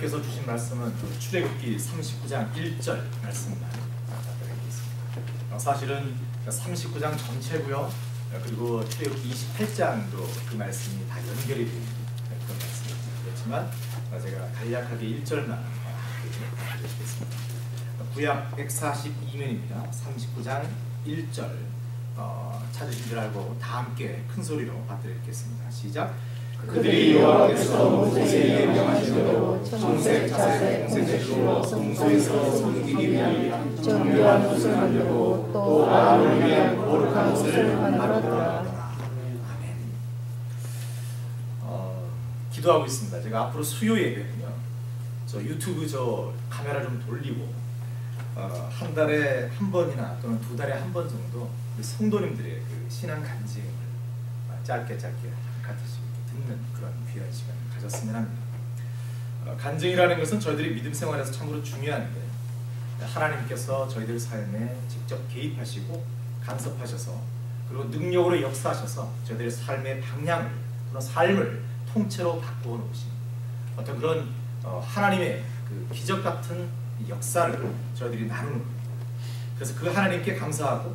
하나님께서 주신 말씀은 출애굽기 39장 1절 말씀입니다. 사실은 39장 전체고요. 그리고 출애굽기 28장도 그 말씀이 다 연결이 되는 그런 말씀이었지만 제가 간략하게 1절만 드리겠습니다. 구약 142면입니다. 39장 1절 찾으신 줄 알고 다 함께 큰 소리로 받들겠습니다. 시작. 그들이 여호와께서 모세에게 명하신 대로 청색, 자색, 홍색으로 성소에서 섬기기 위한 정교한 옷을 만들고 또 아론을 위한 거룩한 옷을 만들었더라. 아멘. 기도하고 있습니다. 제가 앞으로 수요 예배는요, 저 유튜브 저 카메라 좀 돌리고 한 달에 한 번이나 또는 두 달에 한 번 정도 성도님들의 그 신앙 간증을 짧게 같이 듣는 그런 귀한 시간을 가졌으면 합니다. 간증이라는 것은 저희들이 믿음 생활에서 참으로 중요한데 하나님께서 저희들 삶에 직접 개입하시고 간섭하셔서 그리고 능력으로 역사하셔서 저희들의 삶의 방향을 또는 삶을 통째로 바꾸어 놓으신 어떤 그런 하나님의 그 기적 같은 역사를 저희들이 나누는 겁니다. 그래서 그 하나님께 감사하고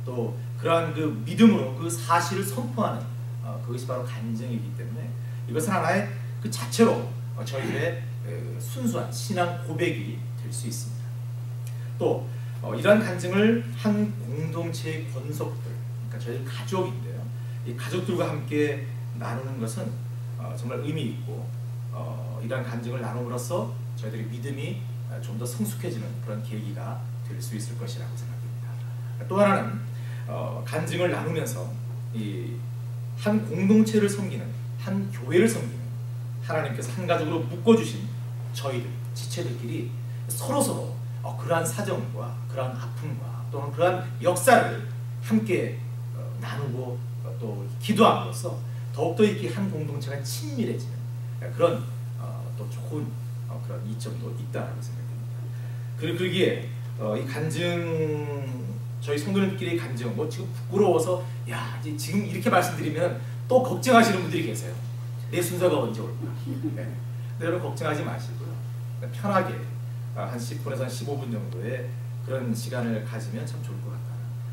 또 그러한 그 믿음으로 그 사실을 선포하는 그것이 바로 간증이기 때문에 이것은 하나의 그 자체로 저희들의 순수한 신앙 고백이 될 수 있습니다. 또 이러한 간증을 한 공동체의 권속들, 그러니까 저희 가족인데요. 이 가족들과 함께 나누는 것은 정말 의미 있고 이러한 간증을 나눔으로써 저희들의 믿음이 좀 더 성숙해지는 그런 계기가 될 수 있을 것이라고 생각합니다. 또 하나는 간증을 나누면서 이 한 공동체를 섬기는, 한 교회를 섬기는 하나님께서 한 가족으로 묶어주신 저희들, 지체들끼리 서로서로 그러한 사정과 그러한 아픔과 또는 그러한 역사를 함께 나누고 또 기도함으로써 더욱더 이렇게 한 공동체가 친밀해지는 그런 또 좋은 그런 이점도 있다고 생각됩니다. 그러기에 이 간증, 저희 성도님끼리 간증, 지금 부끄러워서 지금 이렇게 말씀드리면 또 걱정하시는 분들이 계세요. 내 순서가 언제 올까? 네. 여러분 걱정하지 마시고요. 편하게 한 10분에서 한 15분 정도의 그런 시간을 가지면 참 좋을 것 같다.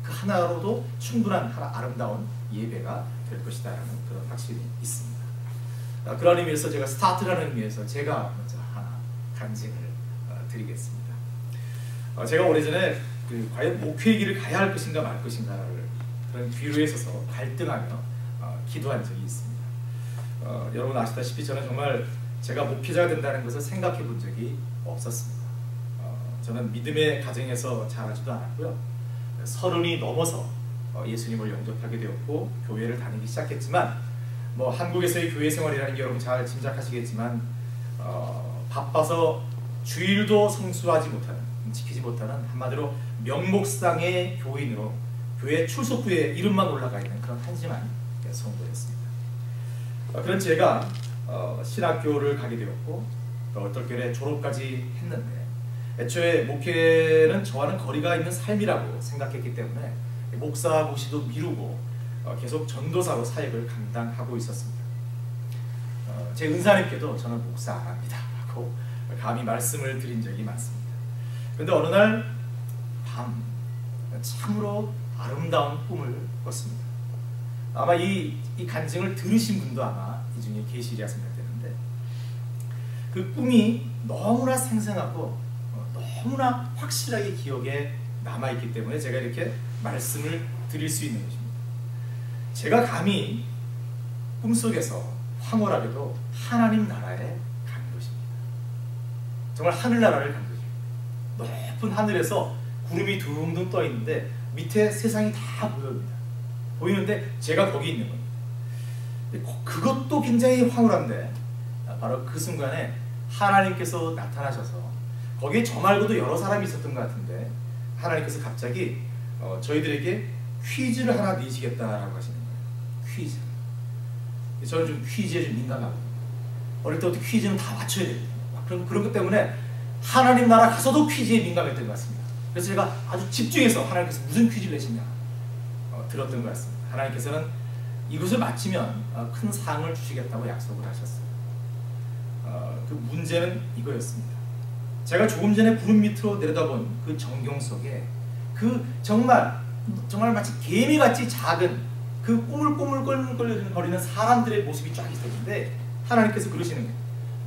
그 하나로도 충분한 아름다운 예배가 될 것이다라는 그런 확신이 있습니다. 그런 의미에서 제가 스타트라는 의미에서 제가 먼저 하나 간증을 드리겠습니다. 제가 오래전에 과연 목회의 길을 가야 할 것인가 말 것인가를 그런 기로에 서서 갈등하며 기도한 적이 있습니다. 여러분 아시다시피 저는 정말 제가 목회자가 된다는 것을 생각해 본 적이 없었습니다. 저는 믿음의 가정에서 자라지도 않았고요. 30이 넘어서 예수님을 영접하게 되었고 교회를 다니기 시작했지만 한국에서의 교회 생활이라는 게 여러분 잘 짐작하시겠지만 바빠서 주일도 성수하지 못하는, 지키지 못하는 한마디로 명목상의 교인으로 교회 출석부에 이름만 올라가 있는 그런 한심한 성도였습니다. 그런 제가 신학교를 가게 되었고 얼떨결에 졸업까지 했는데 애초에 목회는 저와는 거리가 있는 삶이라고 생각했기 때문에 목사 고시도 미루고 계속 전도사로 사역을 감당하고 있었습니다. 제 은사님께도 저는 목사 안 합니다 라고 감히 말씀을 드린 적이 많습니다. 그런데 어느 날 밤 참으로 아름다운 꿈을 꿨습니다. 아마 이 간증을 들으신 분도 아마 이 중에 계시리라 생각되는데 그 꿈이 너무나 생생하고 너무나 확실하게 기억에 남아있기 때문에 제가 이렇게 말씀을 드릴 수 있는 것입니다. 제가 감히 꿈속에서 황홀하게도 하나님 나라에 간 것입니다. 정말 하늘나라를 간 거죠. 높은 하늘에서 구름이 둥둥 떠 있는데 밑에 세상이 다 보입니다. 보이는데 제가 거기 있는 겁니다. 그것도 굉장히 황홀한데 바로 그 순간에 하나님께서 나타나셔서 거기에 저 말고도 여러 사람이 있었던 것 같은데 하나님께서 갑자기 저희들에게 퀴즈를 하나 내시겠다라고 하시는 거예요. 퀴즈. 저는 좀 퀴즈에 좀 민감하거든요. 어릴 때부터 퀴즈는 다 맞춰야 됩니다. 그런 것 때문에 하나님 나라 가서도 퀴즈에 민감했던 것 같습니다. 그래서 제가 아주 집중해서 하나님께서 무슨 퀴즈를 내시냐 들었던 것 같습니다. 하나님께서는 이것을 마치면 큰 상을 주시겠다고 약속을 하셨어요. 그 문제는 이거였습니다. 제가 조금 전에 구름 밑으로 내려다본 그 정경 속에 그 정말 마치 개미같이 작은 그 꼬물꼬물거리는 사람들의 모습이 쫙 있었는데 하나님께서 그러시는 거예요.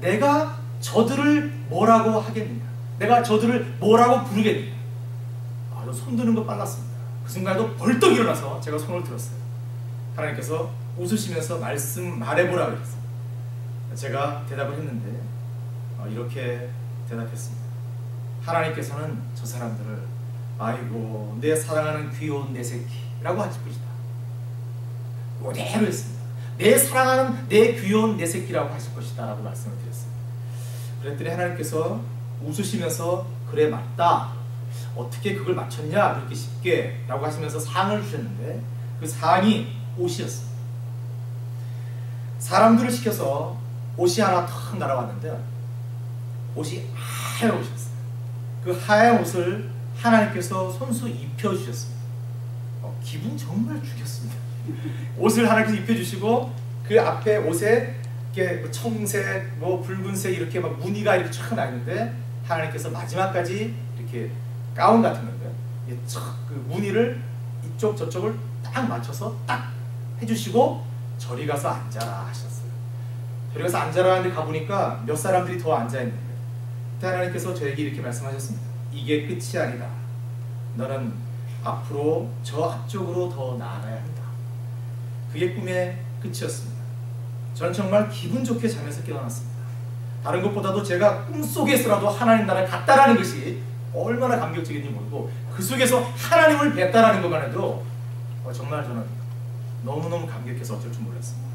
내가 저들을 뭐라고 하겠느냐? 내가 저들을 뭐라고 부르겠느냐? 손 드는 거 빨랐습니다. 그 순간에도 벌떡 일어나서 제가 손을 들었어요. 하나님께서 웃으시면서 말해보라 그랬어요. 제가 대답을 했는데 이렇게 대답했습니다. 하나님께서는 저 사람들을 아이고 내 사랑하는 귀여운 내 새끼라고 하실 것이다. 그대로 했습니다. 내 사랑하는 내 귀여운 내 새끼라고 하실 것이다 라고 말씀을 드렸어요. 그랬더니 하나님께서 웃으시면서 그래 맞다. 어떻게 그걸 맞췄냐 그렇게 쉽게 라고 하시면서 상을 주셨는데 그 상이 옷이었어요. 사람들을 시켜서 옷이 하나 탁 날아왔는데 옷이 하얀 옷이었어요. 그 하얀 옷을 하나님께서 손수 입혀주셨습니다. 기분 정말 죽였습니다. 옷을 하나님께서 입혀주시고 그 앞에 옷에 이렇게 청색, 붉은색 이렇게 막 무늬가 이렇게 쫙 나 있는데 하나님께서 마지막까지 이렇게 가운 같은 건데 그 무늬를 이쪽 저쪽을 딱 맞춰서 딱 해주시고 저리 가서 앉아라 하셨어요. 저리 가서 앉아라 하는데 가보니까 몇 사람들이 더 앉아있는 거예요. 그때 하나님께서 저에게 이렇게 말씀하셨습니다. 이게 끝이 아니다. 너는 앞으로 저 앞쪽으로 더 나아가야 한다. 그게 꿈의 끝이었습니다. 저는 정말 기분 좋게 잠에서 깨어났습니다. 다른 것보다도 제가 꿈속에서라도 하나님 나라에 갔다라는 것이 얼마나 감격적인지 모르고 그 속에서 하나님을 뵀다라는 것만 해도 정말 저는 너무너무 감격해서 어쩔 줄 몰랐습니다.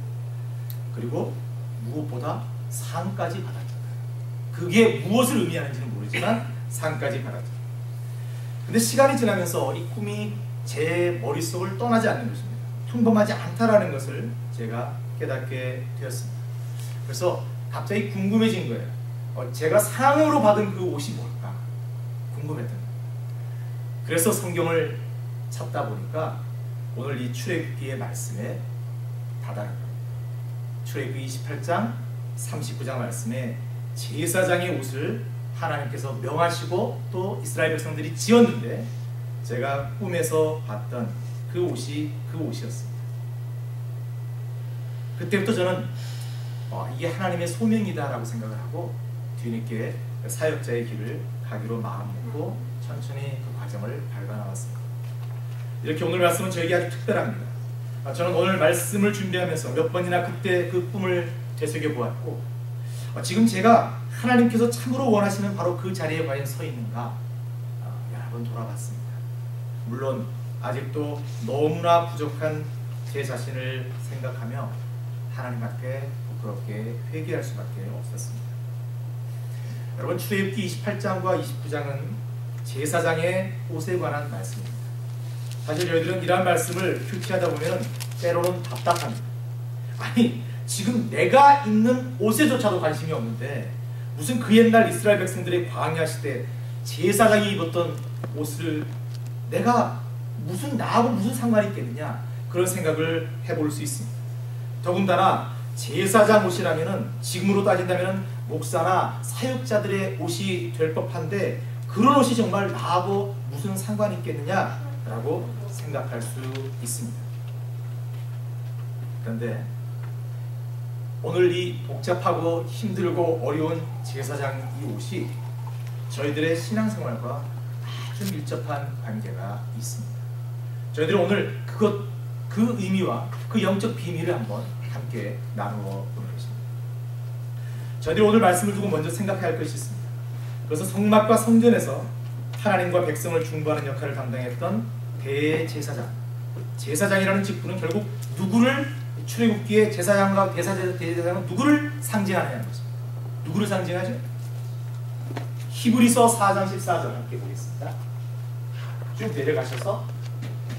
그리고 무엇보다 상까지 받았잖아요. 그게 무엇을 의미하는지는 모르지만 상까지 받았잖아요. 근데 시간이 지나면서 이 꿈이 제 머릿속을 떠나지 않는 것입니다. 평범하지 않다라는 것을 제가 깨닫게 되었습니다. 그래서 갑자기 궁금해진 거예요. 제가 상으로 받은 그 옷이 뭘까? 궁금했던 거예요. 그래서 성경을 찾다 보니까 오늘 이 출애굽기의 말씀에 다다른 거예요. 출애굽기 28장 39장 말씀에 제사장의 옷을 하나님께서 명하시고 또 이스라엘 백성들이 지었는데 제가 꿈에서 봤던 그 옷이 그 옷이었습니다. 그때부터 저는 이게 하나님의 소명이다 라고 생각을 하고 뒤늦게 사역자의 길을 가기로 마음먹고 천천히 그 과정을 밟아나왔습니다. 이렇게 오늘 말씀은 저에게 아주 특별합니다. 저는 오늘 말씀을 준비하면서 몇 번이나 그때 그 꿈을 되새겨보았고 지금 제가 하나님께서 참으로 원하시는 바로 그 자리에 과연 서 있는가 여러 번 돌아봤습니다. 물론 아직도 너무나 부족한 제 자신을 생각하며 하나님 앞에 부끄럽게 회개할 수밖에 없었습니다. 여러분 출애굽기 28장과 29장은 제사장의 옷에 관한 말씀입니다. 사실 저희들은 이러한 말씀을 큐티하다 보면 때로는 답답합니다. 아니 지금 내가 입는 옷에조차도 관심이 없는데 무슨 그 옛날 이스라엘 백성들의 광야 시대 제사장이 입었던 옷을 내가 나하고 무슨 상관이 있겠느냐 그런 생각을 해볼 수 있습니다. 더군다나 제사장 옷이라면은 지금으로 따진다면 목사나 사역자들의 옷이 될 법한데 그런 옷이 정말 나하고 무슨 상관이 있겠느냐라고 생각할 수 있습니다. 그런데 오늘 이 복잡하고 힘들고 어려운 제사장 이 옷이 저희들의 신앙생활과 아주 밀접한 관계가 있습니다. 저희들은 오늘 그 의미와 그 영적 비밀을 한번 함께 나누어 보는 것입니다. 저희들이 오늘 말씀을 두고 먼저 생각해야 할 것이 있습니다. 그래서 성막과 성전에서 하나님과 백성을 중보하는 역할을 담당했던 대제사장. 제사장이라는 직분은 결국 누구를 출애굽기에 제사장과 대제사장은 누구를 상징하느냐는 것입니다. 누구를 상징하죠? 히브리서 4장 14절 함께 보겠습니다. 쭉 내려가셔서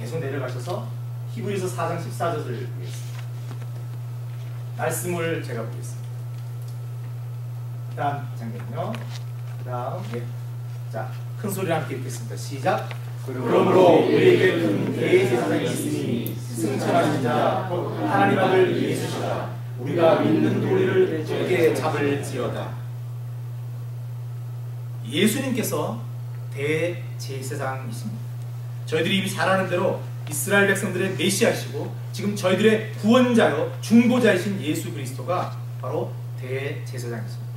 계속 내려가셔서 히브리서 4장 14절을 보겠습니다. 말씀을 제가 보겠습니다. 다음 장면요. 다음 자, 큰 소리로 함께 읽겠습니다. 시작. 그러므로 우리에게 큰 대제사장이 있으니 승천하신 자 곧 하나님 아들 예수시라. 우리가 믿는 도리를 주께 잡을지어다. 예수님께서 대제사장이십니다. 저희들이 이미 잘 아는 대로 이스라엘 백성들의 메시아시고 지금 저희들의 구원자요 중보자이신 예수 그리스도가 바로 대제사장이십니다.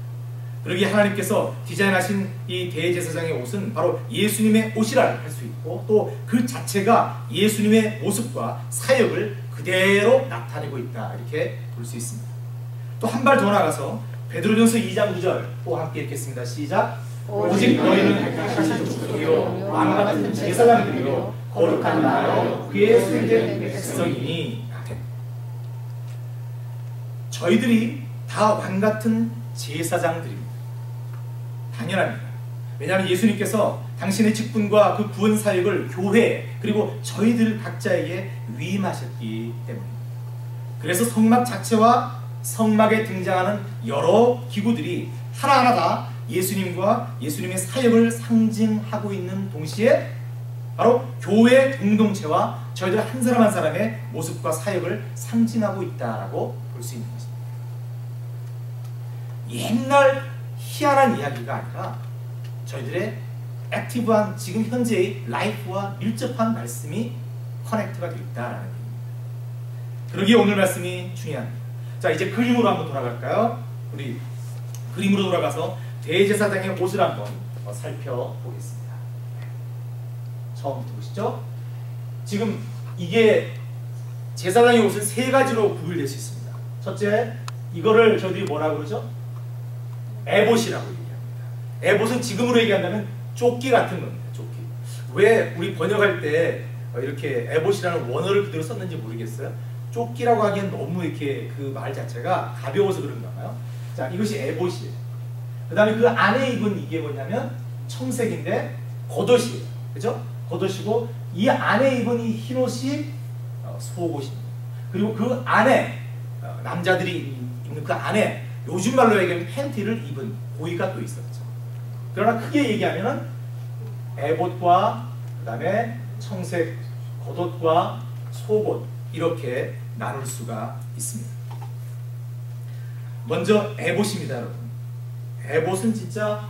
그러기에 하나님께서 디자인하신 이 대제사장의 옷은 바로 예수님의 옷이라 할 수 있고 또 그 자체가 예수님의 모습과 사역을 그대로 나타내고 있다 이렇게 볼 수 있습니다. 또 한 발 더 나가서 베드로전서 2장 9절 또 함께 읽겠습니다. 시작. 오직 너희는 백성의 족속이요 왕같은 제사장들이요 거룩한 나라요 그의 소유된 백성이니. 저희들이 다 왕같은 제사장들입니다. 당연합니다. 왜냐하면 예수님께서 당신의 직분과 그 구원 사역을 교회 그리고 저희들 각자에게 위임하셨기 때문입니다. 그래서 성막 자체와 성막에 등장하는 여러 기구들이 하나하나 다 예수님과 예수님의 사역을 상징하고 있는 동시에 바로 교회 공동체와 저희들 한 사람 한 사람의 모습과 사역을 상징하고 있다라고 볼 수 있는 것입니다. 옛날 희한한 이야기가 아니라 저희들의 액티브한 지금 현재의 라이프와 밀접한 말씀이 커넥트가 되어 있다라는 얘기입니다. 그러기에 오늘 말씀이 중요합니다. 자, 이제 그림으로 한번 돌아갈까요? 우리 그림으로 돌아가서 대제사장의 옷을 한번 살펴보겠습니다. 처음부터 보시죠. 지금 이게 제사장의 옷은 세 가지로 구별될 수 있습니다. 첫째, 이거를 저희들이 뭐라고 그러죠? 에봇이라고 얘기합니다. 에봇은 지금으로 얘기한다면 조끼 같은 겁니다. 조끼. 왜 우리 번역할 때 이렇게 에봇이라는 원어를 그대로 썼는지 모르겠어요. 조끼라고 하기엔 너무 이렇게 그 말 자체가 가벼워서 그런가 봐요. 자, 이것이 에봇이에요. 그 다음에 그 안에 입은 이게 뭐냐면 청색인데 겉옷이에요. 그죠? 겉옷이고 이 안에 입은 이 흰옷이 속옷입니다. 그리고 그 안에 남자들이 입는 그 안에 요즘 말로 얘기하면 팬티를 입은 고의가 또 있었죠. 그러나 크게 얘기하면은 에봇과 그 다음에 청색 겉옷과 속옷 이렇게 나눌 수가 있습니다. 먼저 에봇입니다, 여러분. 에봇은 진짜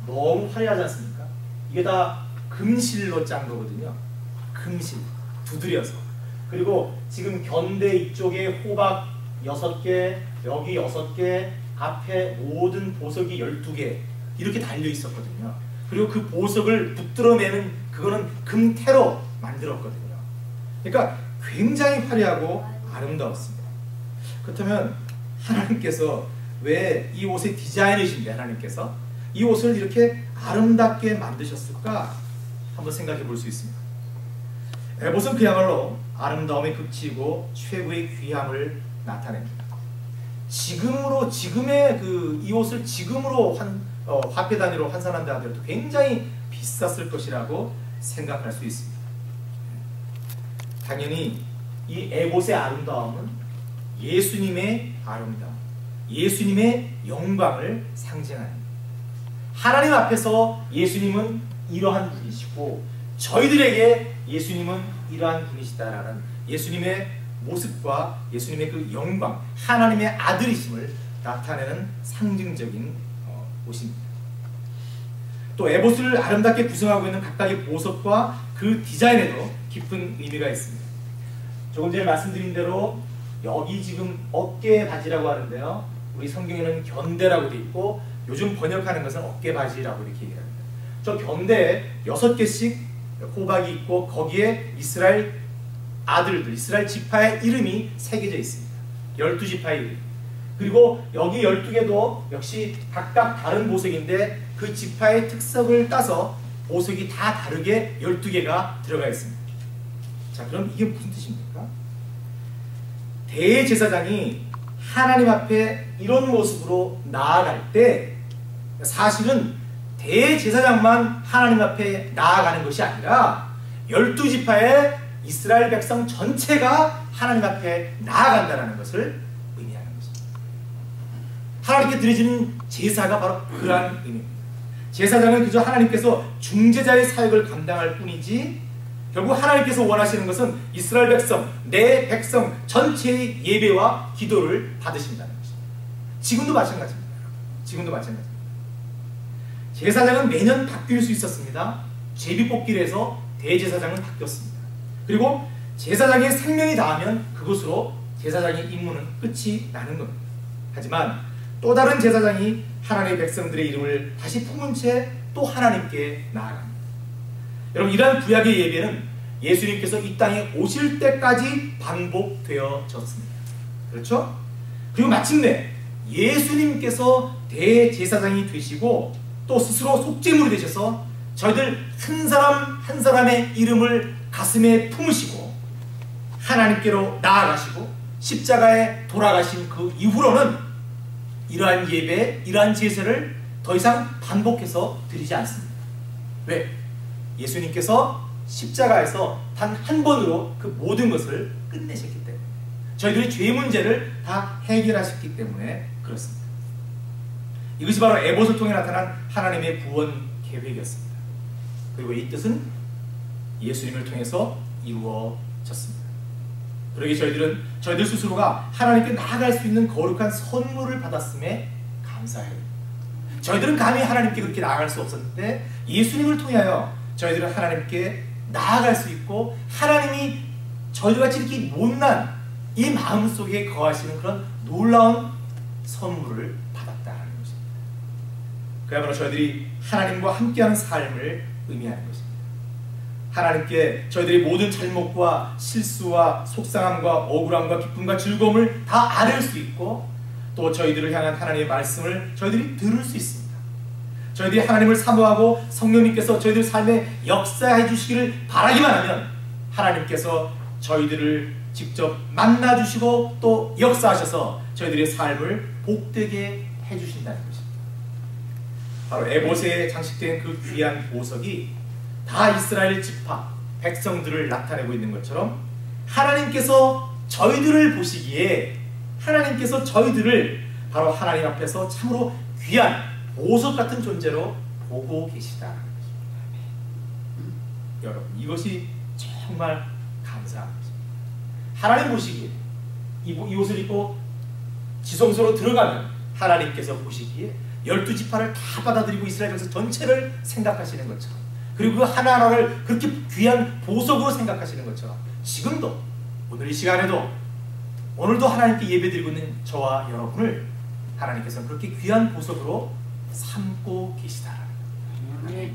너무 화려하지 않습니까? 이게 다 금실로 짠 거거든요. 금실, 두드려서. 그리고 지금 견대 이쪽에 호박 6개, 여기 6개, 앞에 모든 보석이 12개 이렇게 달려 있었거든요. 그리고 그 보석을 붙들어내는 그거는 금태로 만들었거든요. 그러니까 굉장히 화려하고 아름다웠습니다. 그렇다면 하나님께서 왜 이 옷의 디자이너이신데 하나님께서 이 옷을 이렇게 아름답게 만드셨을까 한번 생각해 볼 수 있습니다. 에봇은 그야말로 아름다움의 극치이고 최고의 귀함을 나타냅니다. 지금의 이 옷을 지금으로 화폐 단위로 환산한다 하더라도 굉장히 비쌌을 것이라고 생각할 수 있습니다. 당연히 이 에봇의 아름다움은 예수님의 아름다움, 예수님의 영광을 상징합니다. 하나님 앞에서 예수님은 이러한 분이시고 저희들에게 예수님은 이러한 분이시다라는 예수님의 모습과 예수님의 그 영광, 하나님의 아들이심을 나타내는 상징적인 옷입니다. 또 에봇을 아름답게 구성하고 있는 각각의 보석과 그 디자인에도 깊은 의미가 있습니다. 조금 전에 말씀드린 대로 여기 지금 어깨 바지라고 하는데요. 우리 성경에는 견대라고 되어 있고 요즘 번역하는 것은 어깨 바지라고 이렇게 얘기합니다. 저 견대에 6개씩 호박이 있고 거기에 이스라엘 아들들, 이스라엘 지파의 이름이 새겨져 있습니다. 12지파의 이름. 그리고 여기 12개도 역시 각각 다른 보석인데 그 지파의 특성을 따서 보석이 다 다르게 12개가 들어가 있습니다. 자, 그럼 이게 무슨 뜻입니까? 대제사장이 하나님 앞에 이런 모습으로 나아갈 때 사실은 대제사장만 하나님 앞에 나아가는 것이 아니라 12지파의 이스라엘 백성 전체가 하나님 앞에 나아간다는 것을 의미하는 것입니다. 하나님께 드려지는 제사가 바로 그러한 의미입니다. 제사장은 그저 하나님께서 중재자의 사역을 감당할 뿐이지 결국 하나님께서 원하시는 것은 이스라엘 백성, 내 백성 전체의 예배와 기도를 받으신다는 것입니다. 지금도 마찬가지입니다. 지금도 마찬가지입니다. 제사장은 매년 바뀔 수 있었습니다. 제비뽑기를 해서 대제사장은 바뀌었습니다. 그리고 제사장의 생명이 닿으면 그것으로 제사장의 임무는 끝이 나는 겁니다. 하지만 또 다른 제사장이 하나님의 백성들의 이름을 다시 품은 채 또 하나님께 나아갑니다. 여러분, 이러한 구약의 예배는 예수님께서 이 땅에 오실 때까지 반복되어졌습니다. 그렇죠? 그리고 마침내 예수님께서 대제사장이 되시고 또 스스로 속죄물이 되셔서 저희들 한 사람 한 사람의 이름을 가슴에 품으시고 하나님께로 나아가시고 십자가에 돌아가신 그 이후로는 이러한 예배, 이러한 제사를 더 이상 반복해서 드리지 않습니다. 왜? 예수님께서 십자가에서 단 한 번으로 그 모든 것을 끝내셨기 때문에, 저희들의 죄 문제를 다 해결하셨기 때문에 그렇습니다. 이것이 바로 에봇을 통해 나타난 하나님의 구원 계획이었습니다. 그리고 이 뜻은 예수님을 통해서 이루어졌습니다. 그러기 저희들 스스로가 하나님께 나아갈 수 있는 거룩한 선물을 받았음에 감사해요. 저희들은 감히 하나님께 그렇게 나아갈 수 없었는데 예수님을 통하여 저희들은 하나님께 나아갈 수 있고, 하나님이 저희들같이 이렇게 못난 이 마음속에 거하시는 그런 놀라운 선물을 받았다는 것입니다. 그야말로 저희들이 하나님과 함께하는 삶을 의미하는 것입니다. 하나님께 저희들이 모든 잘못과 실수와 속상함과 억울함과 기쁨과 즐거움을 다 아뢰을 수 있고, 또 저희들을 향한 하나님의 말씀을 저희들이 들을 수 있습니다. 저희들이 하나님을 사모하고 성령님께서 저희들 삶에 역사해 주시기를 바라기만 하면 하나님께서 저희들을 직접 만나 주시고 또 역사하셔서 저희들의 삶을 복되게 해 주신다는 것입니다. 바로 에봇에 장식된 그 귀한 보석이 다 이스라엘 지파 백성들을 나타내고 있는 것처럼, 하나님께서 저희들을 보시기에 하나님께서 저희들을 바로 하나님 앞에서 참으로 귀한 보석 같은 존재로 보고 계시다는 것입니다. 여러분, 이것이 정말 감사한 것입니다. 하나님 보시기에 이 옷을 입고 지성소로 들어가면 하나님께서 보시기에 12지파를 다 받아들이고 이스라엘 백성 전체를 생각하시는 것처럼, 그리고 그 하나하나를 그렇게 귀한 보석으로 생각하시는 것처럼, 지금도 오늘 이 시간에도 오늘도 하나님께 예배드리고 있는 저와 여러분을 하나님께서는 그렇게 귀한 보석으로 삼고 계시다라는 거예요.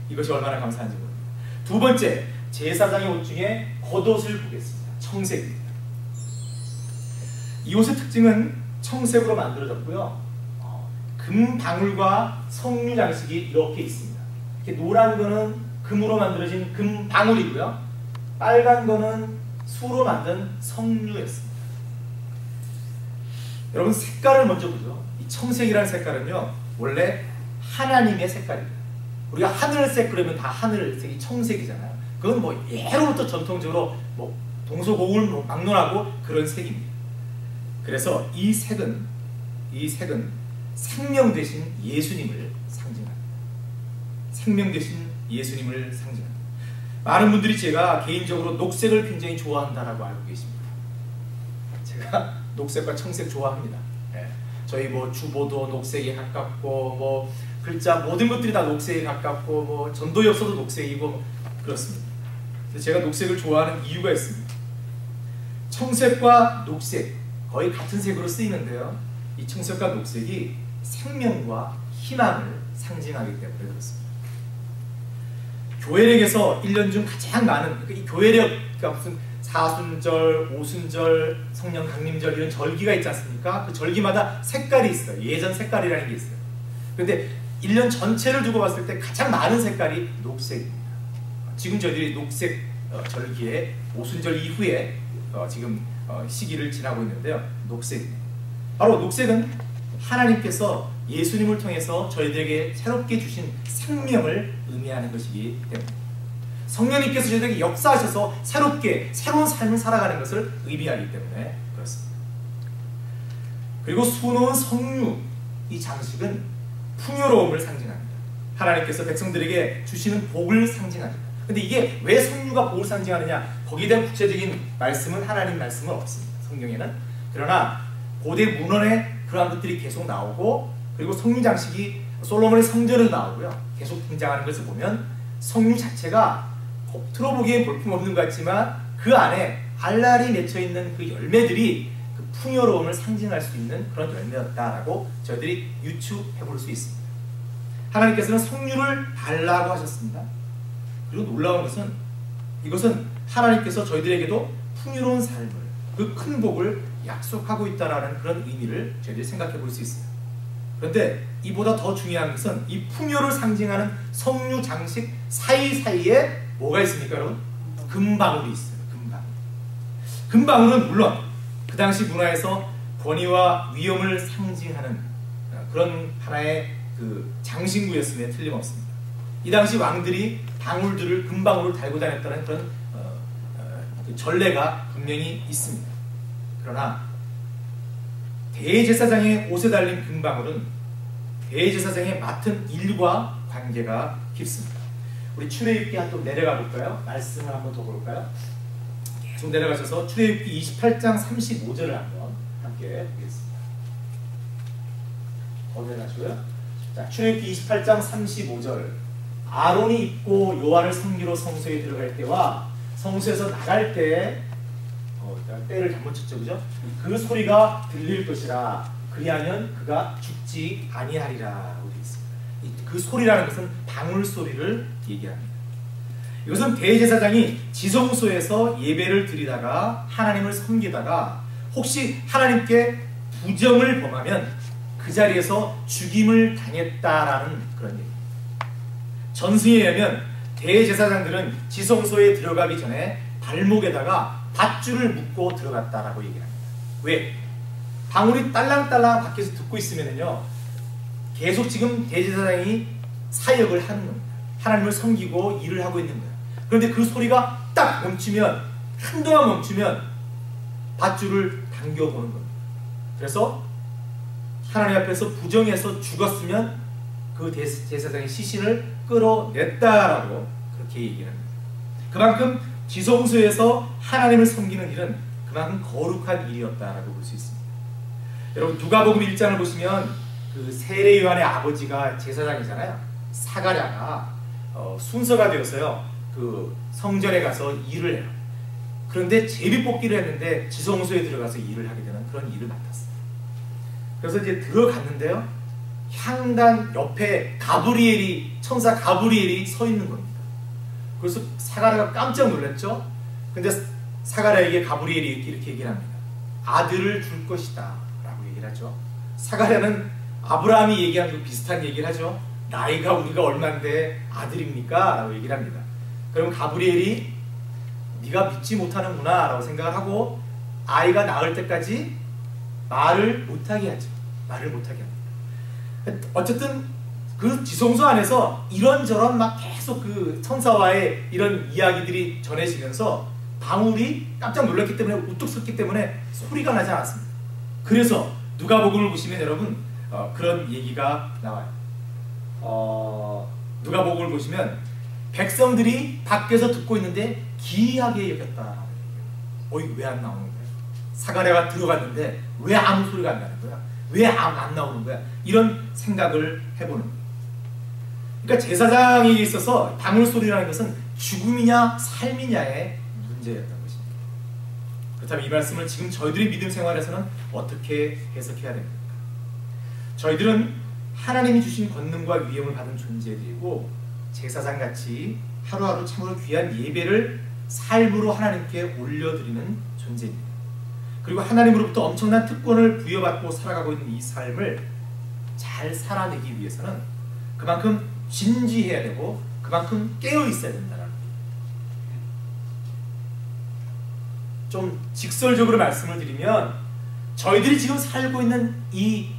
이것이 얼마나 감사한지 모릅니다. 두 번째, 제사장의 옷 중에 겉옷을 보겠습니다. 청색입니다. 이 옷의 특징은 청색으로 만들어졌고요, 금방울과 석류 장식이 이렇게 있습니다. 이렇게 노란 거는 금으로 만들어진 금방울이고요, 빨간 거는 수로 만든 석류였습니다. 여러분, 색깔을 먼저 보죠. 이 청색이라는 색깔은요, 원래 하나님의 색깔입니다. 우리가 하늘색 그러면 다 하늘색이 청색이잖아요. 그건 뭐 예로부터 전통적으로 뭐 동서고을 막론하고 그런 색입니다. 그래서 이 색은 생명 되신 예수님을 상징합니다. 생명 되신 예수님을 상징합니다. 많은 분들이 제가 개인적으로 녹색을 굉장히 좋아한다라고 알고 계십니다. 제가 녹색과 청색 좋아합니다. 네. 저희 뭐 주보도 녹색에 가깝고, 뭐 글자 모든 것들이 다 녹색에 가깝고, 뭐 전도엽서도 녹색이고 그렇습니다. 그래서 제가 녹색을 좋아하는 이유가 있습니다. 청색과 녹색 거의 같은 색으로 쓰이는데요, 이 청색과 녹색이 생명과 희망을 상징하기 때문에 그렇습니다. 교회력에서 1년 중 가장 많은, 그러니까 이 교회력, 그러니까 무슨 사순절, 오순절, 성령 강림절 이런 절기가 있지 않습니까? 그 절기마다 색깔이 있어요. 예전 색깔이라는 게 있어요. 그런데 1년 전체를 두고 봤을 때 가장 많은 색깔이 녹색입니다. 지금 저희들이 녹색 절기에 오순절 이후에 지금 시기를 지나고 있는데요, 녹색입니다. 바로 녹색은 하나님께서 예수님을 통해서 저희들에게 새롭게 주신 생명을 의미하는 것이기 때문에, 성령님께서 저희들에게 역사하셔서 새로운 삶을 살아가는 것을 의미하기 때문에 그렇습니다. 그리고 수놓은 석류, 이 장식은 풍요로움을 상징합니다. 하나님께서 백성들에게 주시는 복을 상징합니다. 근데 이게 왜 성류가 복을 상징하느냐, 거기에 대한 구체적인 말씀은 하나님 말씀은 없습니다, 성경에는. 그러나 고대 문헌에 그러한 것들이 계속 나오고, 그리고 성류 장식이 솔로몬의 성전에도 나오고요, 계속 등장하는 것을 보면 성류 자체가 겉으로 보기엔 볼품없는 것 같지만 그 안에 알알이 맺혀있는 그 열매들이 그 풍요로움을 상징할 수 있는 그런 열매였다라고 저희들이 유추해 볼 수 있습니다. 하나님께서는 성류를 달라고 하셨습니다. 그리고 놀라운 것은, 이것은 하나님께서 저희들에게도 풍요로운 삶을, 그 큰 복을 약속하고 있다라는 그런 의미를 저희들이 생각해 볼 수 있습니다. 그런데 이보다 더 중요한 것은 이 풍요를 상징하는 성류 장식 사이사이에 뭐가 있습니까, 여러분? 금방울이 있어요. 금방울은 물론 그 당시 문화에서 권위와 위엄을 상징하는 그런 하나의 그 장신구였음에 틀림없습니다. 이 당시 왕들이 방울들을, 금방울을 달고 다녔다는 그런 그 전례가 분명히 있습니다. 그러나 대제사장의 옷에 달린 금방울은 대제사장의 맡은 일과 관계가 깊습니다. 우리 출애굽기 한번 내려가 볼까요? 말씀을 한번 더 볼까요? 계속 내려가셔서 출애굽기 28장 35절을 한번 함께 보겠습니다. 내려가시고요. 자, 출애굽기 28장 35절. 아론이 입고 요한을 섬기러 성소에 들어갈 때와 성소에서 나갈 때, 때를 잘못 쳤죠, 그죠? 그 소리가 들릴 것이라, 그리하면 그가 죽지 아니하리라고 되어 있습니다. 그 소리라는 것은 방울 소리를 얘기합니다. 이것은 대제사장이 지성소에서 예배를 드리다가 하나님을 섬기다가 혹시 하나님께 부정을 범하면 그 자리에서 죽임을 당했다라는 그런 얘기입니다. 전승에 의하면 대제사장들은 지성소에 들어가기 전에 발목에다가 밧줄을 묶고 들어갔다라고 얘기를 합니다. 왜? 방울이 딸랑딸랑 밖에서 듣고 있으면요, 계속 지금 대제사장이 사역을 하는 겁니다. 하나님을 섬기고 일을 하고 있는 거예요. 그런데 그 소리가 딱 멈추면, 한동안 멈추면 밧줄을 당겨보는 겁니다. 그래서 하나님 앞에서 부정해서 죽었으면 그 제사장의 시신을 끌어냈다라고 그렇게 얘기를 합니다. 그만큼 지성소에서 하나님을 섬기는 일은 그만큼 거룩한 일이었다라고 볼 수 있습니다. 여러분, 누가복음 1장을 보시면 그 세례 요한의 아버지가 제사장이잖아요. 사가랴가 순서가 되어서요, 그 성전에 가서 일을 해요. 그런데 제비뽑기를 했는데 지성소에 들어가서 일을 하게 되는 그런 일을 맡았어요. 그래서 이제 들어갔는데요, 향단 옆에 천사 가브리엘이 서 있는 겁니다. 그래서 사가랴가 깜짝 놀랐죠. 근데 사가랴에게 가브리엘이 이렇게 얘기를 합니다. 아들을 줄 것이다 라고 얘기를 하죠. 사가랴는 아브라함이 얘기한 그 비슷한 얘기를 하죠. 나이가 우리가 얼만데 아들입니까? 라고 얘기를 합니다. 그럼 가브리엘이 네가 믿지 못하는구나 라고 생각을 하고 아이가 낳을 때까지 말을 못하게 하죠. 말을 못하게 합니다. 어쨌든 그 지성소 안에서 이런저런 막 계속 그 천사와의 이런 이야기들이 전해지면서 방울이 깜짝 놀랐기 때문에, 우뚝 섰기 때문에 소리가 나지 않았습니다. 그래서 누가복음을 보시면 여러분 그런 얘기가 나와요. 누가복음을 보시면 백성들이 밖에서 듣고 있는데 기이하게 여겼다. 왜 안 나오는 거야? 사가랴가 들어갔는데 왜 아무 소리가 안 나는 거야? 왜 안 나오는 거야? 이런 생각을 해보는 거예요. 그러니까 제사장에게 있어서 방울 소리라는 것은 죽음이냐 삶이냐의 문제였던 것입니다. 그렇다면 이 말씀을 지금 저희들의 믿음 생활에서는 어떻게 해석해야 됩니까? 저희들은 하나님이 주신 권능과 위엄을 받은 존재들이고 제사장같이 하루하루 참으로 귀한 예배를 삶으로 하나님께 올려드리는 존재입니다. 그리고 하나님으로부터 엄청난 특권을 부여받고 살아가고 있는 이 삶을 잘 살아내기 위해서는 그만큼 진지해야 되고 그만큼 깨어 있어야 된다는 거예요. 좀 직설적으로 말씀을 드리면 저희들이 지금 살고 있는 이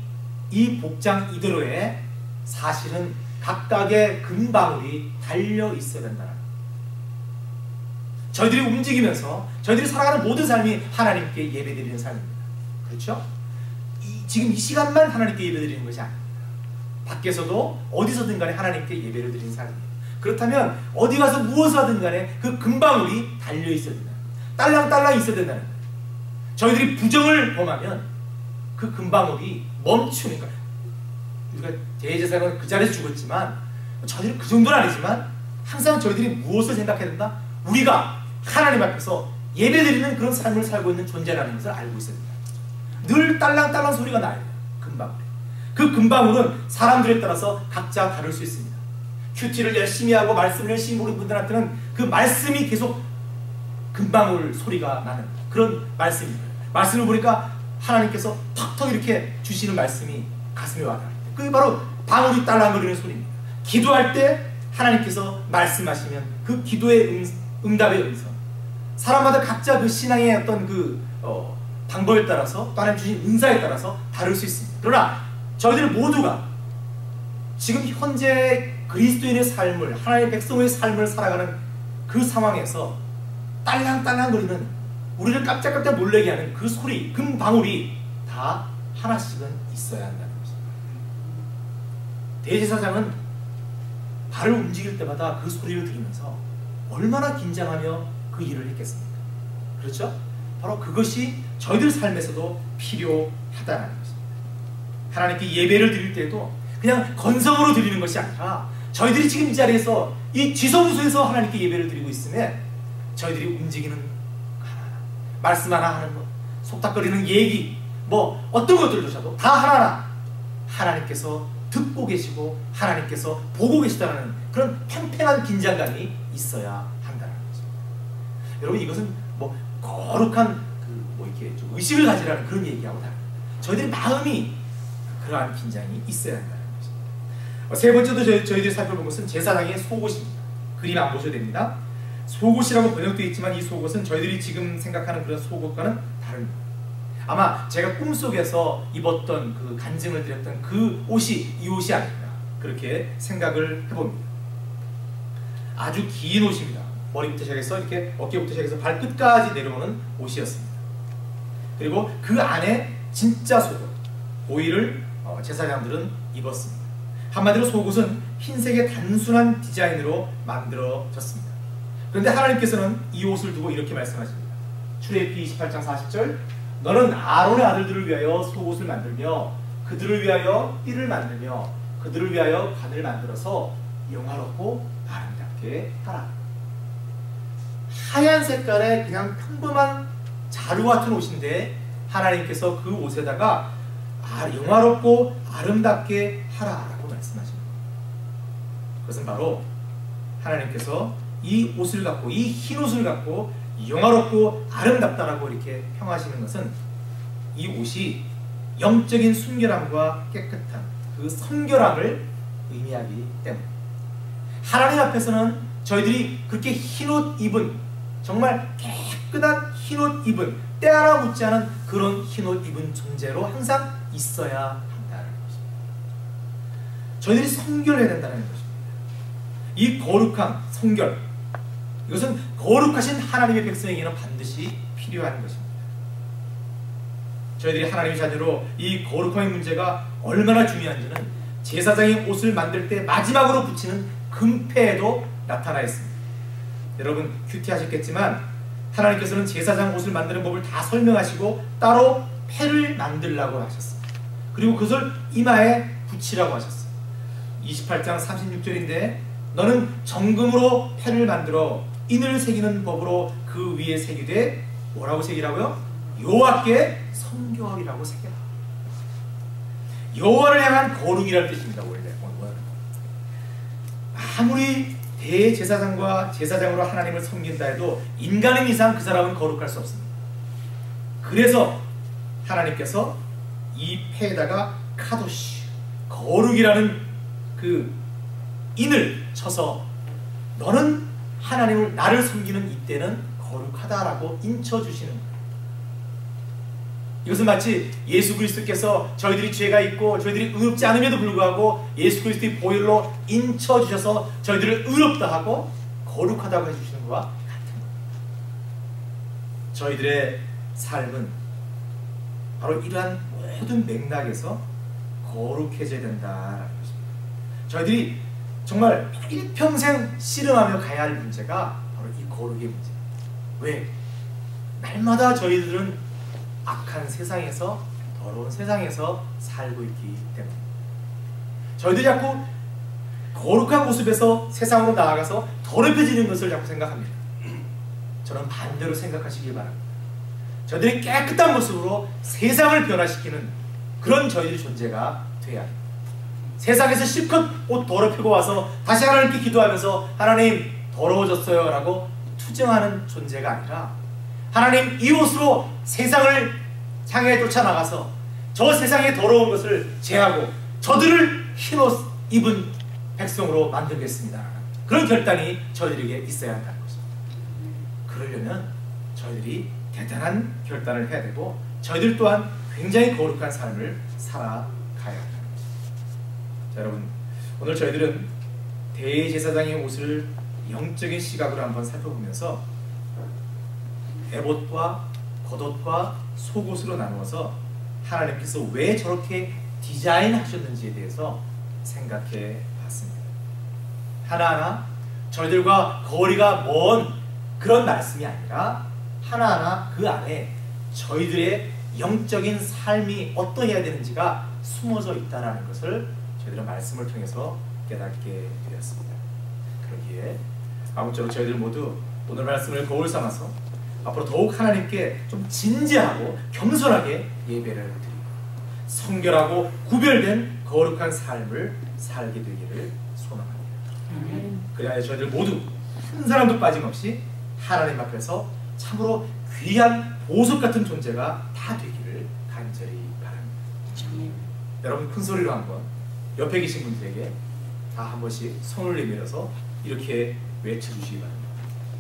복장 이대로에 사실은 각각의 금방울이 달려 있어야 된다는 거예요. 저희들이 움직이면서 저희들이 살아가는 모든 삶이 하나님께 예배드리는 삶입니다. 그렇죠? 지금 이 시간만 하나님께 예배드리는 것이 아닙니다. 밖에서도 어디서든 간에 하나님께 예배를 드리는 삶입니다. 그렇다면 어디 가서 무엇을 하든 간에 그 금방울이 달려 있어야 된다. 딸랑딸랑 있어야 된다는 거예요. 저희들이 부정을 범하면 그 금방울이 멈추니까, 우리가 대제사장은 그 자리에서 죽었지만 저희들은 그 정도는 아니지만 항상 저희들이 무엇을 생각해야 된다? 우리가 하나님 앞에서 예배드리는 그런 삶을 살고 있는 존재라는 것을 알고 있어야 된다. 늘 딸랑딸랑 소리가 나야 돼요. 금방울이. 그 금방울은 사람들에 따라서 각자 다를 수 있습니다. 큐티를 열심히 하고 말씀을 열심히 보는 분들한테는 그 말씀이 계속 금방울 소리가 나는 그런 말씀입니다. 말씀을 보니까 하나님께서 턱턱 이렇게 주시는 말씀이 가슴에 와닿아요. 그게 바로 방울이 딸랑거리는 소리입니다. 기도할 때 하나님께서 말씀하시면 그 기도의 응답의 음성, 사람마다 각자 그 신앙의 어떤 그 방법에 따라서 또 하나님 주신 은사에 따라서 다를 수 있습니다. 그러나 저희들 모두가 지금 현재 그리스도인의 삶을, 하나님의 백성의 삶을 살아가는 그 상황에서 딸랑딸랑거리는, 우리를 깜짝깜짝 놀라게 하는 그 소리, 금방울이 다 하나씩은 있어야 한다는 것입니다. 대제사장은 발을 움직일 때마다 그 소리를 들으면서 얼마나 긴장하며 그 일을 했겠습니까? 그렇죠? 바로 그것이 저희들 삶에서도 필요하다는 것입니다. 하나님께 예배를 드릴 때도 그냥 건성으로 드리는 것이 아니라 저희들이 지금 이 자리에서 이 지성소에서 하나님께 예배를 드리고 있음에 저희들이 움직이는 하나하나, 말씀 하나 하는 것, 속닥거리는 얘기, 뭐 어떤 것들조차도 다 하나하나 하나님께서 듣고 계시고 하나님께서 보고 계시다는 그런 팽팽한 긴장감이 있어야 한다는 거죠. 여러분, 이것은 뭐 거룩한 이렇게 좀 의식을 가지라는 그런 얘기하고 다릅니다. 저희들의 마음이 그러한 긴장이 있어야 한다는 것입니다. 세 번째도 저희들이 살펴본 것은 제사장의 속옷입니다. 그림 안 보셔도 됩니다. 속옷이라고 번역되어 있지만 이 속옷은 저희들이 지금 생각하는 그런 속옷과는 다릅니다. 아마 제가 꿈속에서 입었던 그 간증을 드렸던 그 옷이 이 옷이 아닌가 그렇게 생각을 해봅니다. 아주 긴 옷입니다. 머리부터 시작해서 이렇게 어깨부터 시작해서 발끝까지 내려오는 옷이었습니다. 그리고 그 안에 진짜 속옷, 보이를 제사장들은 입었습니다. 한마디로 속옷은 흰색의 단순한 디자인으로 만들어졌습니다. 그런데 하나님께서는 이 옷을 두고 이렇게 말씀하십니다. 출애굽기 28장 40절, 너는 아론의 아들들을 위하여 속옷을 만들며 그들을 위하여 띠를 만들며 그들을 위하여 관을 만들어서 영화롭고 아름답게 하라. 하얀 색깔의 그냥 평범한 자루 같은 옷인데 하나님께서 그 옷에다가 영화롭고 아름답게 하라라고 말씀하십니다. 그것은 바로 하나님께서 이 옷을 갖고, 이 흰 옷을 갖고 영화롭고 아름답다라고 이렇게 평하시는 것은 이 옷이 영적인 순결함과 깨끗함, 그 성결함을 의미하기 때문입니다. 하나님 앞에서는 저희들이 그렇게 흰 옷 입은, 정말 깨끗한 흰 옷 입은, 때 하나 묻지 않은 그런 흰 옷 입은 존재로 항상 있어야 한다는 것입니다. 저희들이 성결해야 된다는 것입니다. 이 거룩함, 성결, 이것은 거룩하신 하나님의 백성에게는 반드시 필요한 것입니다. 저희들이 하나님의 자녀로 이 거룩함의 문제가 얼마나 중요한지는 제사장의 옷을 만들 때 마지막으로 붙이는 금패에도 나타나 있습니다. 여러분 큐티 하셨겠지만 하나님께서는 제사장 옷을 만드는 법을 다 설명하시고 따로 패를 만들라고 하셨습니다. 그리고 그것을 이마에 붙이라고 하셨어요. 28장 36절인데 너는 정금으로 패를 만들어 인을 새기는 법으로 그 위에 새기되 뭐라고 새기라고요? 여호와께 성결이라고 새겨라. 여호와를 향한 거룩이라는 뜻입니다. 원래 아무리 대제사장과 제사장으로 하나님을 섬긴다 해도 인간인 이상 그 사람은 거룩할 수 없습니다. 그래서 하나님께서 이 패에다가 카도시, 거룩이라는 그 인을 쳐서 너는 하나님을, 나를 섬기는 이때는 거룩하다라고 인쳐주시는 거예요. 이것은 마치 예수 그리스도께서 저희들이 죄가 있고 저희들이 의롭지 않음에도 불구하고 예수 그리스도의 보혈로 인쳐주셔서 저희들을 의롭다 하고 거룩하다고 해주시는 것과 같은 겁니다. 저희들의 삶은 바로 이러한 모든 맥락에서 거룩해져야 된다라는 것입니다. 저희들이 정말 일평생 씨름하며 가야 할 문제가 바로 이 거룩의 문제. 왜? 날마다 저희들은 악한 세상에서, 더러운 세상에서 살고 있기 때문에 저희들이 자꾸 거룩한 모습에서 세상으로 나아가서 더럽혀지는 것을 자꾸 생각합니다. 저는 반대로 생각하시길 바랍니다. 저희들이 깨끗한 모습으로 세상을 변화시키는 그런 저희들의 존재가 돼야 합니다. 세상에서 실컷 옷 더럽히고 와서 다시 하나님께 기도하면서 하나님 더러워졌어요 라고 투정하는 존재가 아니라 하나님 이 옷으로 세상을 향해 쫓아나가서 저 세상의 더러운 것을 제하고 저들을 흰옷 입은 백성으로 만들겠습니다. 그런 결단이 저희들에게 있어야 한다는 것입니다. 그러려면 저희들이 대단한 결단을 해야 되고 저희들 또한 굉장히 거룩한 삶을 살아가야 한다는 것입니다. 자, 여러분, 오늘 저희들은 대제사장의 옷을 영적인 시각으로 한번 살펴보면서 에봇과 겉옷과 속옷으로 나누어서 하나님께서 왜 저렇게 디자인하셨는지에 대해서 생각해 봤습니다. 하나하나 저희들과 거리가 먼 그런 말씀이 아니라 하나하나 그 안에 저희들의 영적인 삶이 어떠해야 되는지가 숨어져 있다는 것을 저희들은 말씀을 통해서 깨닫게 되었습니다. 그러기에 아무쪼록 저희들 모두 오늘 말씀을 거울 삼아서 앞으로 더욱 하나님께 좀 진지하고 겸손하게 예배를 드리고 성결하고 구별된 거룩한 삶을 살게 되기를 소망합니다. 그래야 저희들 모두 한 사람도 빠짐없이 하나님 앞에서 참으로 귀한 보석 같은 존재가 다 되기를 간절히 바랍니다. 여러분 큰 소리로 한번 옆에 계신 분들에게 다 한 번씩 손을 내밀어서 이렇게 외쳐주시기 바랍니다.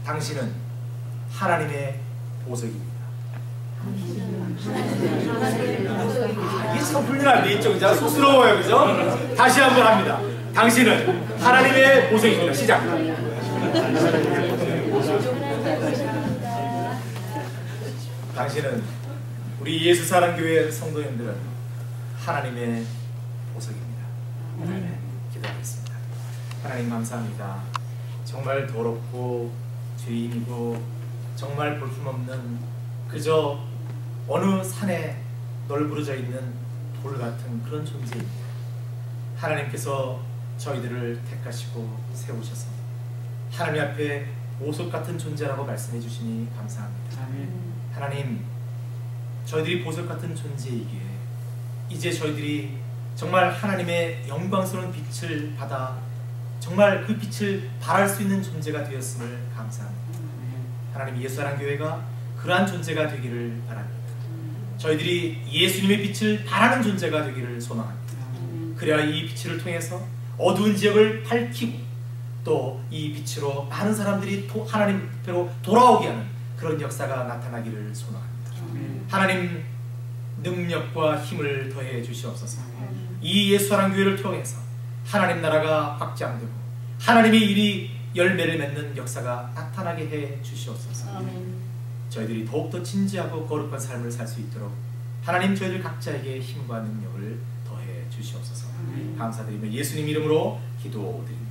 당신은 하나님의 보석입니다. 이게 섣불리나 있죠, 그죠? 쑥스러워요, 그죠? 다시 한번 합니다. 당신은 하나님의 보석입니다. 시작. 당신은 우리 예수사랑교회 성도님들은 하나님의 보석입니다. 기도하겠습니다. 하나님 감사합니다. 정말 더럽고 죄인이고 정말 볼품없는 그저 어느 산에 널브러져 있는 돌 같은 그런 존재입니다. 하나님께서 저희들을 택하시고 세우셔서 하나님 앞에 보석 같은 존재라고 말씀해 주시니 감사합니다. 하나님, 저희들이 보석 같은 존재이기에 이제 저희들이 정말 하나님의 영광스러운 빛을 받아 정말 그 빛을 발할 수 있는 존재가 되었음을 감사합니다. 하나님, 예수사랑교회가 그러한 존재가 되기를 바랍니다. 저희들이 예수님의 빛을 발하는 존재가 되기를 소망합니다. 그래야 이 빛을 통해서 어두운 지역을 밝히고 또 이 빛으로 많은 사람들이 하나님 앞으로 돌아오게 하는 그런 역사가 나타나기를 소망합니다. 하나님, 능력과 힘을 더해 주시옵소서. 이 예수사랑교회를 통해서 하나님 나라가 확장되고 하나님의 일이 열매를 맺는 역사가 나타나게 해 주시옵소서. 저희들이 더욱더 진지하고 거룩한 삶을 살 수 있도록 하나님 저희들 각자에게 힘과 능력을 더해 주시옵소서. 감사드리며 예수님 이름으로 기도드립니다.